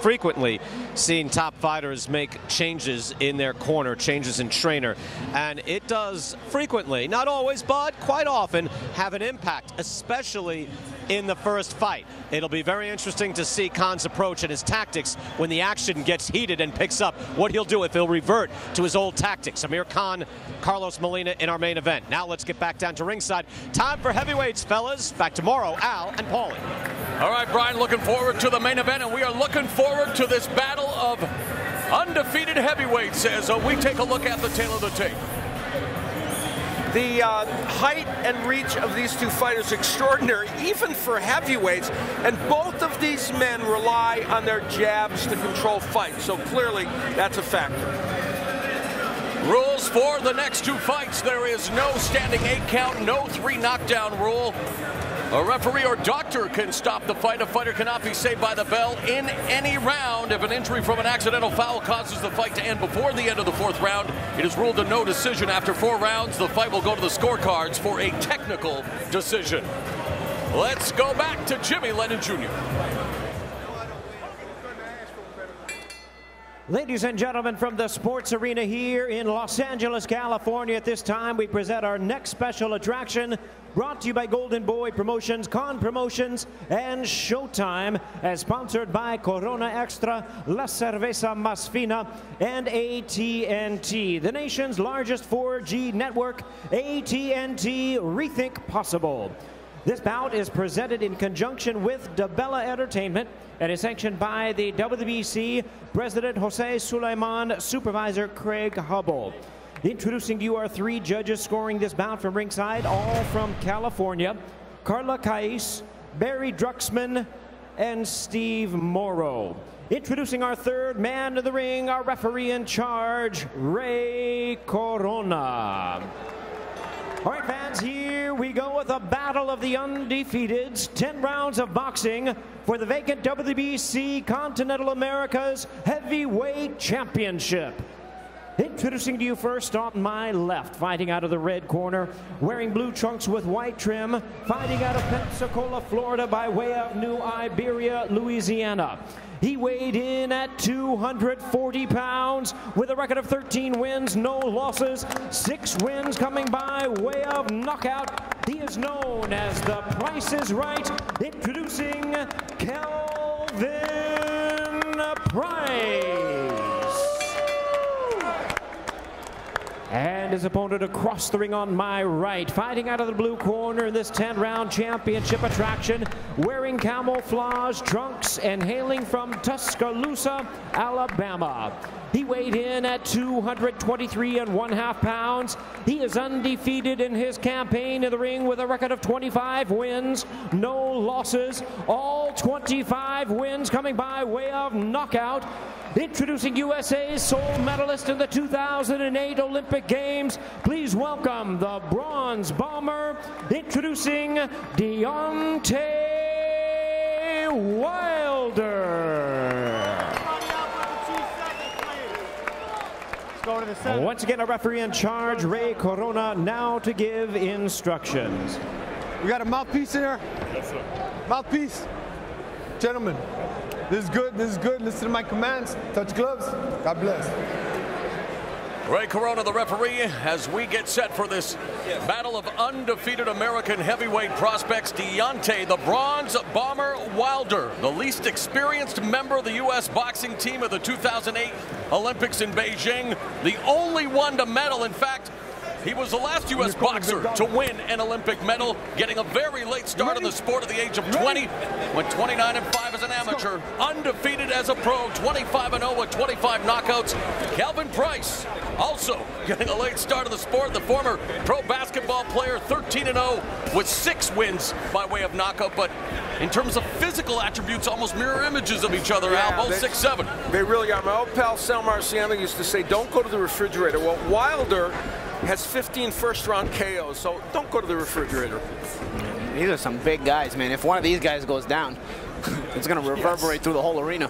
frequently seen top fighters make changes in their corner, changes in trainer, and it does frequently, not always, but quite often, have an impact, especially in the first fight. It'll be very interesting to see Khan's approach and his tactics when the action gets heated and picks up, what he'll do if he'll revert to his old tactics. Amir Khan, Carlos Molina in our main event. Now let's get back down to ringside. Time for heavyweights, fellas. Back tomorrow, Al and Paulie. All right, Brian, looking forward to the main event, and we are looking forward to this battle of undefeated heavyweights as we take a look at the tail of the tape. The height and reach of these two fighters extraordinary, even for heavyweights, and both of these men rely on their jabs to control fights, so clearly that's a factor. Rules for the next two fights: there is no standing 8 count, no 3 knockdown rule. A referee or doctor can stop the fight. A fighter cannot be saved by the bell in any round. If an injury from an accidental foul causes the fight to end before the end of the 4th round, it is ruled a no decision. After 4 rounds, the fight will go to the scorecards for a technical decision. Let's go back to Jimmy Lennon Jr. Ladies and gentlemen, from the sports arena here in Los Angeles, California, at this time we present our next special attraction, brought to you by Golden Boy Promotions, Con Promotions, and Showtime, as sponsored by Corona Extra, La Cerveza Más Fina, and AT&T, the nation's largest 4G network. AT&T, rethink possible. This bout is presented in conjunction with DeBella Entertainment and is sanctioned by the WBC President Jose Sulaiman, Supervisor Craig Hubble. Introducing to you our 3 judges scoring this bout from ringside, all from California: Carla Cais, Barry Drucksmann, and Steve Morrow. Introducing our 3rd man in the ring, our referee in charge, Ray Corona. All right, fans, here we go with a battle of the undefeateds. 10 rounds of boxing for the vacant WBC Continental Americas Heavyweight Championship. Introducing to you first on my left, fighting out of the red corner, wearing blue trunks with white trim, fighting out of Pensacola, Florida by way of New Iberia, Louisiana. He weighed in at 240 pounds with a record of 13 wins, no losses, 6 wins coming by way of knockout. He is known as The Price is Right. Introducing Kelvin Price. And his opponent across the ring on my right, fighting out of the blue corner in this 10-round championship attraction, wearing camouflage trunks and hailing from Tuscaloosa, Alabama. He weighed in at 223.5 pounds. He is undefeated in his campaign in the ring with a record of 25 wins, no losses, all 25 wins coming by way of knockout. Introducing USA's sole medalist in the 2008 Olympic Games, please welcome the bronze bomber, introducing Deontay Wilder. Once again, a referee in charge, Ray Corona, now to give instructions. We got a mouthpiece in here? Yes, sir. Mouthpiece. Gentlemen, this is good, this is good. Listen to my commands. Touch gloves. God bless. Ray Corona, the referee, as we get set for this battle of undefeated American heavyweight prospects. Deontay, the bronze bomber Wilder, the least experienced member of the U.S. boxing team of the 2008 Olympics in Beijing, the only one to medal. In fact, he was the last U.S. boxer to win an Olympic medal, getting a very late start in the sport at the age of 20. Went 29-5 as an amateur, undefeated as a pro, 25-0 with 25 knockouts. Kelvin Price, also getting a late start in the sport, the former pro basketball player, 13-0 with 6 wins by way of knockout. But in terms of physical attributes, almost mirror images of each other, Al, both 6'7". They really are. My old pal Sal Marciano used to say, don't go to the refrigerator. Well, Wilder has 15 first-round KOs, so don't go to the refrigerator. These are some big guys, man. If one of these guys goes down, it's going to reverberate through the whole arena.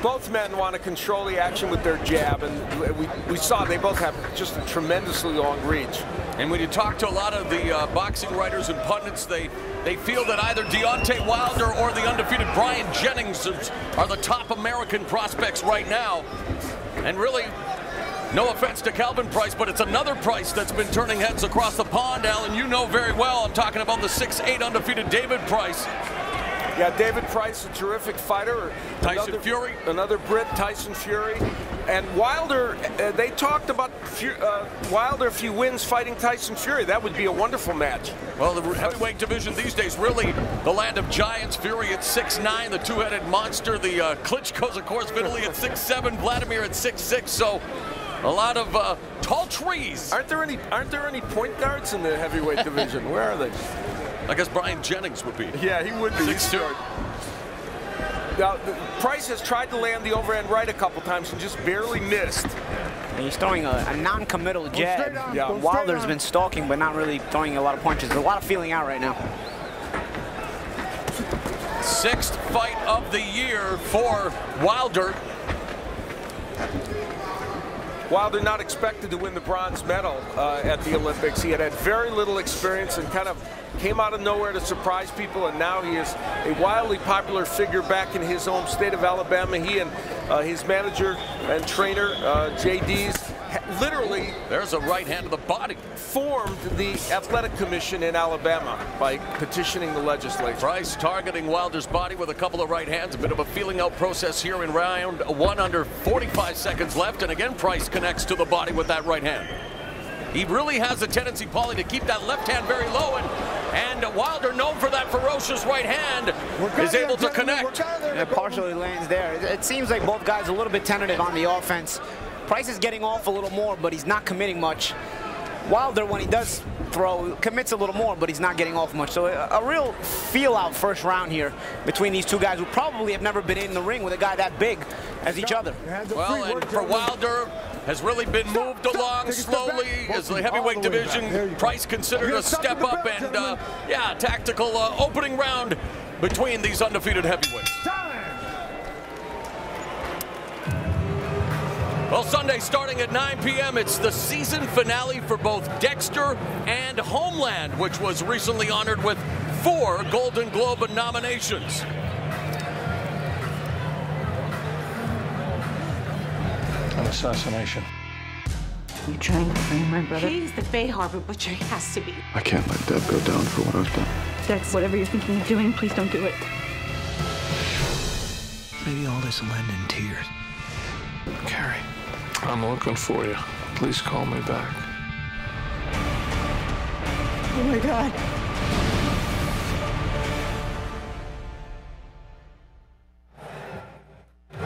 Both men want to control the action with their jab, and we saw they both have just a tremendously long reach. And when you talk to a lot of the boxing writers and pundits, they feel that either Deontay Wilder or the undefeated Brian Jennings are the top American prospects right now. And really, no offense to Kelvin Price, but it's another Price that's been turning heads across the pond, Alan. You know very well I'm talking about the 6'8" undefeated David Price. Yeah, David Price, a terrific fighter. Tyson Fury. Another Brit, Tyson Fury. And Wilder, they talked about Wilder, if he wins fighting Tyson Fury, that would be a wonderful match. Well, the heavyweight division these days, really the land of giants. Fury at 6'9", the two-headed monster. The Klitschko's, of course, Italy at 6'7", Vladimir at 6'6", so a lot of tall trees. Aren't there any point guards in the heavyweight division? Where are they? I guess Brian Jennings would be. Yeah, he would be. 6'2". Now, Price has tried to land the overhand right a couple times and just barely missed. And he's throwing a non-committal jab. Yeah. Wilder's been stalking, but not really throwing a lot of punches. There's a lot of feeling out right now. 6th fight of the year for Wilder. Wilder not expected to win the bronze medal at the Olympics. He had very little experience and kind of came out of nowhere to surprise people, and now he is a wildly popular figure back in his home state of Alabama. He and his manager and trainer, JD's, literally there's a right hand to the body. Formed the athletic commission in Alabama by petitioning the legislature. Price targeting Wilder's body with a couple of right hands. A bit of a feeling out process here in round 1 under 45 seconds left. And again, Price connects to the body with that right hand. He really has a tendency, Paulie, to keep that left hand very low, and Wilder, known for that ferocious right hand, is able to connect. It partially lands there. It seems like both guys are a little bit tentative on the offense. Price is getting off a little more, but he's not committing much. Wilder, when he does throw, commits a little more, but he's not getting off much. So a real feel-out first round here between these two guys who probably have never been in the ring with a guy that big as each other. Well, and for Wilder, has really been moved along slowly as the heavyweight division. Price considered a step up, and yeah, tactical opening round between these undefeated heavyweights. Well, Sunday starting at 9 p.m., it's the season finale for both Dexter and Homeland, which was recently honored with 4 Golden Globe nominations. An assassination. You trying to bring my brother? He's the Bay Harbor butcher. He has to be. I can't let Deb go down for what I've done. Dex, whatever you're thinking of doing, please don't do it. Maybe all this will end in tears. Carrie, I'm looking for you. Please call me back. Oh my God.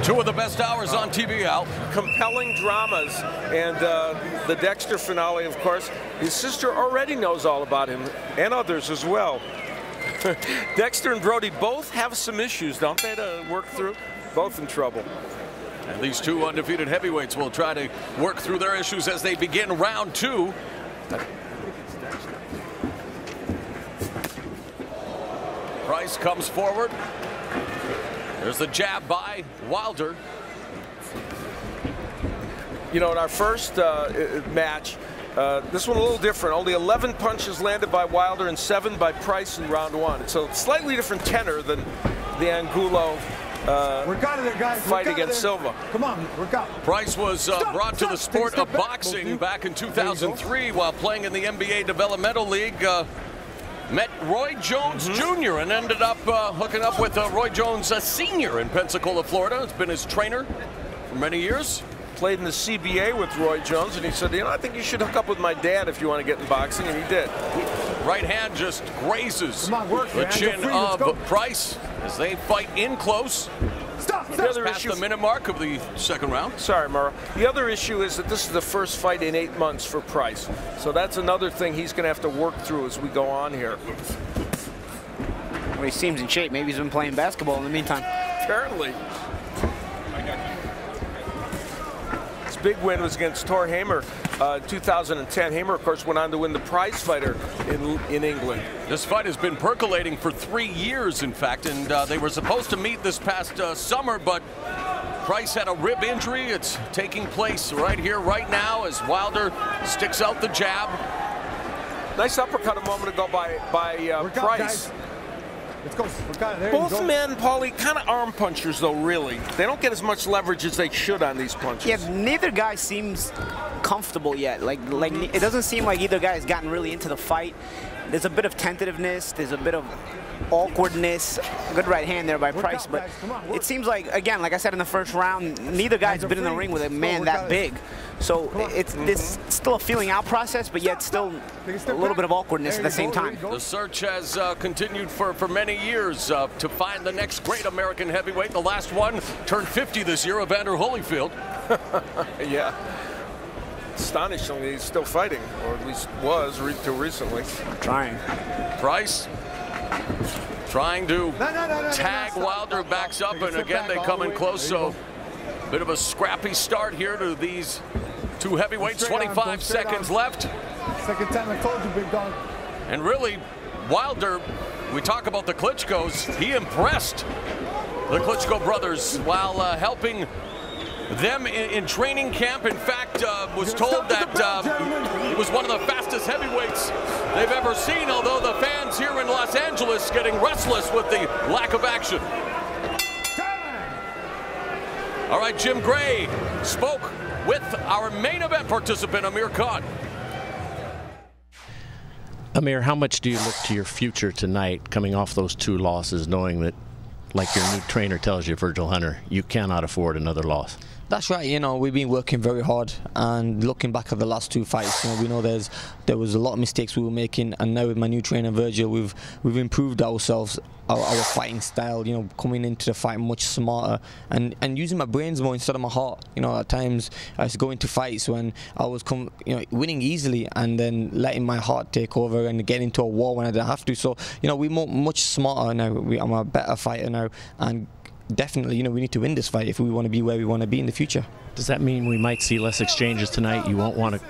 Two of the best hours on TV, Al. Compelling dramas, and the Dexter finale, of course. His sister already knows all about him, and others as well. Dexter and Brody both have some issues, don't they, to work through? Both in trouble. And these two undefeated heavyweights will try to work through their issues as they begin round 2. Price comes forward. There's the jab by Wilder. You know, in our first match, this one a little different. Only 11 punches landed by Wilder and 7 by Price in round 1. It's a slightly different tenor than the Angulo fight against Silva. Come on, work out. Price was brought to the sport of boxing back in 2003 while playing in the NBA Developmental League. Met Roy Jones Jr. and ended up hooking up with Roy Jones Sr. in Pensacola, Florida. It's been his trainer for many years. Played in the CBA with Roy Jones, and he said, you know, I think you should hook up with my dad if you want to get in boxing, and he did. Right hand just grazes the chin of Price as they fight in close. Past the minute mark of the second round. Sorry, Murrah. The other issue is that this is the first fight in 8 months for Price. So that's another thing he's going to have to work through as we go on here. Well, he seems in shape. Maybe he's been playing basketball in the meantime. Apparently. His big win was against Tor Hamer in 2010. Hamer, of course, went on to win the prize fighter in England. This fight has been percolating for 3 years, in fact, and they were supposed to meet this past summer, but Price had a rib injury. It's taking place right here, right now, as Wilder sticks out the jab. Nice uppercut a moment ago by Price. Let's go. Both men, Paulie, kind of arm punchers, though, really. They don't get as much leverage as they should on these punches. Yeah, neither guy seems comfortable yet. Like it doesn't seem like either guy has gotten really into the fight. There's a bit of tentativeness. There's a bit of awkwardness. Good right hand there by Price, but it seems like, again, like I said in the first round, neither guy's been in the ring with a man that big. So it's still a feeling out process, but yet still a little bit of awkwardness at the same time. The search has continued for many years to find the next great American heavyweight. The last one turned 50 this year, Evander Holyfield. Yeah. Astonishingly, he's still fighting, or at least was till recently. Trying. Price trying to tag Wilder, backs up, and again they come in close. So bit of a scrappy start here to these two heavyweights. 25 seconds left. Second time I told you, big dog. And really, Wilder, we talk about the Klitschko's, he impressed the Klitschko brothers while helping them in training camp. In fact, was told that he was one of the fastest heavyweights they've ever seen, although the fans here in Los Angeles getting restless with the lack of action. All right, Jim Gray spoke with our main event participant, Amir Khan. Amir, how much do you look to your future tonight, coming off those two losses, knowing that, like your new trainer tells you, Virgil Hunter, you cannot afford another loss? That's right. You know, we've been working very hard, and looking back at the last two fights, you know, we know there was a lot of mistakes we were making, and now with my new trainer Virgil, we've improved ourselves, our fighting style. You know, coming into the fight much smarter and using my brains more instead of my heart. You know, at times I was going to fights when I was winning easily, and then letting my heart take over and get into a war when I didn't have to. So you know, we're much smarter now. I'm a better fighter now, and definitely, you know, we need to win this fight if we want to be where we want to be in the future. Does that mean we might see less exchanges tonight? You won't want to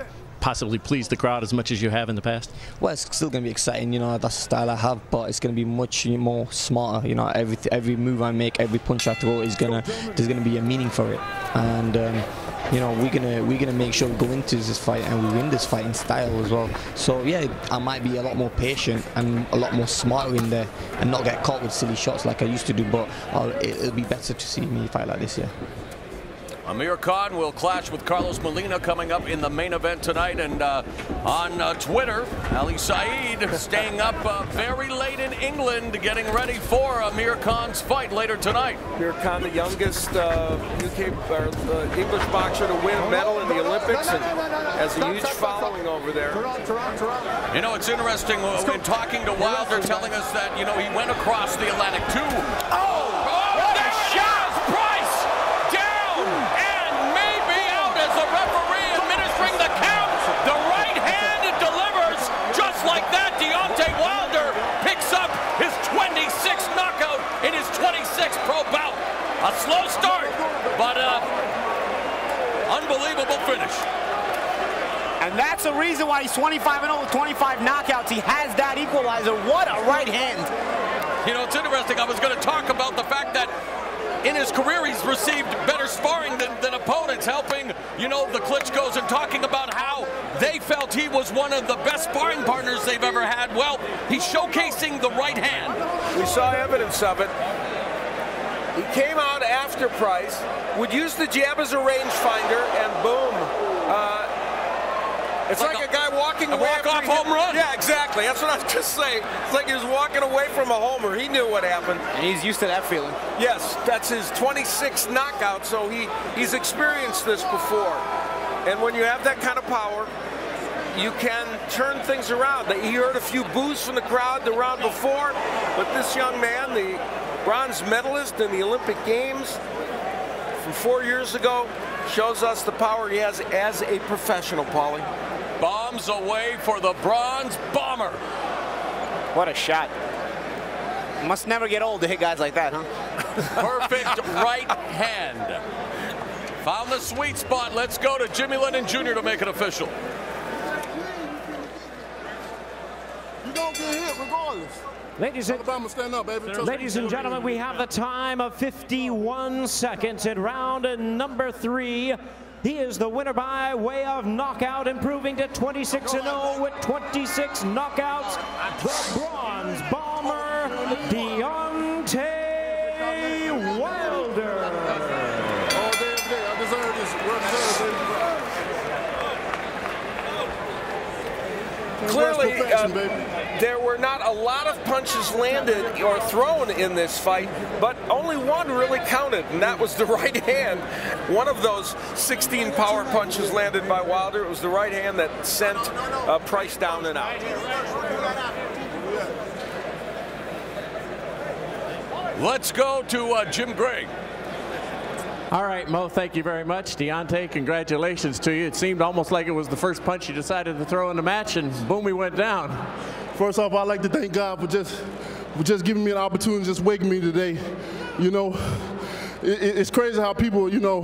possibly please the crowd as much as you have in the past? Well, it's still going to be exciting, you know, that's the style I have, but it's going to be much more smarter. You know, every move I make, every punch I throw there's going to be a meaning for it. And you know, we're gonna make sure we go into this fight and we win this fight in style as well. So yeah, I might be a lot more patient and a lot more smarter in there, and not get caught with silly shots like I used to do. But it'll be better to see me fight like this, yeah. Amir Khan will clash with Carlos Molina coming up in the main event tonight. And on Twitter, Ali Saeed staying up very late in England, getting ready for Amir Khan's fight later tonight. Amir Khan, the youngest English boxer to win a medal in the Olympics, and has a huge following over there. You know, it's interesting when talking to Wilder, telling us that, you know, he went across the Atlantic too. Oh, there it is! Price down and maybe out as the referee administering the count. The right hand delivers just like that. Deontay Wilder picks up his 26th knockout in his 26th pro bout. A slow start, but unbelievable finish. And that's the reason why he's 25-0 with 25 knockouts. He has that equalizer. What a right hand. You know, it's interesting. I was going to talk about the fact that in his career, he's received better sparring than opponents, helping, you know, the Klitschko's, and talking about how they felt he was one of the best sparring partners they've ever had. Well, he's showcasing the right hand. We saw evidence of it. He came out after Price, would use the jab as a rangefinder, and boom. It's like a guy walking away. A walk-off home run. Yeah, exactly. That's what I was just saying. It's like he was walking away from a homer. He knew what happened. And he's used to that feeling. Yes, that's his 26th knockout, so he's experienced this before. And when you have that kind of power, you can turn things around. He heard a few boos from the crowd the round before, but this young man, the bronze medalist in the Olympic Games from 4 years ago, shows us the power he has as a professional, Paulie. Bombs away for the bronze bomber. What a shot. Must never get old to hit guys like that, huh? Perfect right hand. Found the sweet spot. Let's go to Jimmy Lennon Jr. to make it official. You don't get hit regardless. Ladies and, Alabama, stand up, baby. ladies and gentlemen, we have the time of 51 seconds in round number 3. He is the winner by way of knockout, improving to 26-0 with 26 knockouts. The Bronze Bomber, Deontay Wilder. Oh, damn, I deserve this. Clearly, there were not a lot of punches landed or thrown in this fight, but only one really counted, and that was the right hand. One of those 16 power punches landed by Wilder. It was the right hand that sent Price down and out. Let's go to Jim Gregg. All right, Mo, thank you very much. Deontay, congratulations to you. It seemed almost like it was the first punch you decided to throw in the match, and boom, he went down. First off, I'd like to thank God for just giving me an opportunity, just waking me today. You know, it's crazy how people, you know,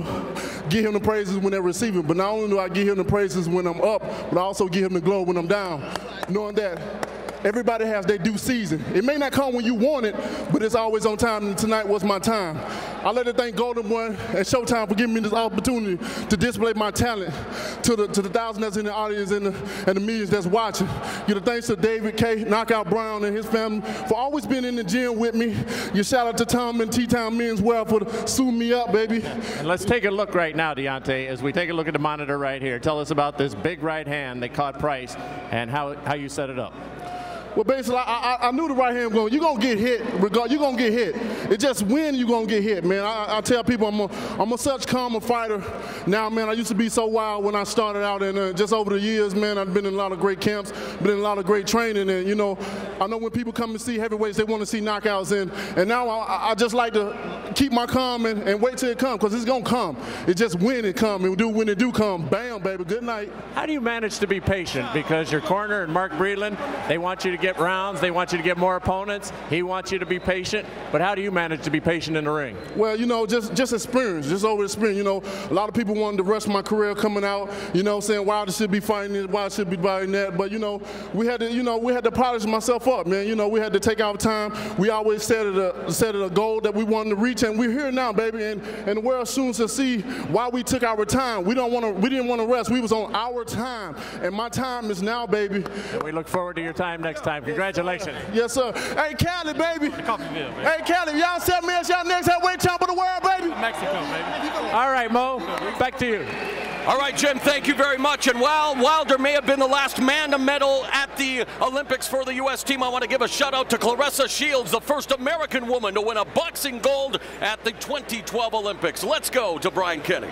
give him the praises when they're receiving, but not only do I give him the praises when I'm up, but I also give him the glow when I'm down, knowing that everybody has their due season. It may not come when you want it, but it's always on time, and tonight was my time. I'd like to thank Golden Boy and Showtime for giving me this opportunity to display my talent to the thousands that's in the audience and the millions that's watching. You know, thanks to David K. Knockout Brown and his family for always being in the gym with me. You shout out to Tom and T-Town Men's Well for suiting me up, baby. And let's take a look right now, Deontay, as we take a look at the monitor right here. Tell us about this big right hand that caught Price and how you set it up. Well, basically, I knew the right hand was going. You're gonna get hit. You're gonna get hit. It's just when you're gonna get hit, man. I tell people I'm a such calmer fighter now, man. I used to be so wild when I started out, and just over the years, man, I've been in a lot of great camps, been in a lot of great training, and you know, I know when people come to see heavyweights, they want to see knockouts, and now I just like to keep my calm and wait till it comes, because it's gonna come. It's just when it comes, and when it do come, bam, baby. Good night. How do you manage to be patient? Because your corner and Mark Breedlin, they want you to get rounds, they want you to get more opponents, he wants you to be patient, but how do you manage to be patient in the ring? Well, you know, just experience, just over experience. You know, a lot of people wanted to rush my career coming out, you know, saying Wilder should be fighting this, Wilder should be fighting that, but you know, we had to polish myself up, man. You know, we had to take our time. We always set it a goal that we wanted to reach, and we're here now, baby, and the world soon to see why we took our time. We didn't want to rest. We was on our time, and my time is now, baby. And we look forward to your time next time. Congratulations. Yes, sir. Hey, Cali, baby. Hey, Cali, y'all tell me it's y'all next heavyweight champ of the world, baby. Mexico, baby. All right, Mo, back to you. All right, Jim, thank you very much. And while Wilder may have been the last man to medal at the Olympics for the U.S. team, I want to give a shout-out to Claressa Shields, the first American woman to win a boxing gold at the 2012 Olympics. Let's go to Brian Kenny.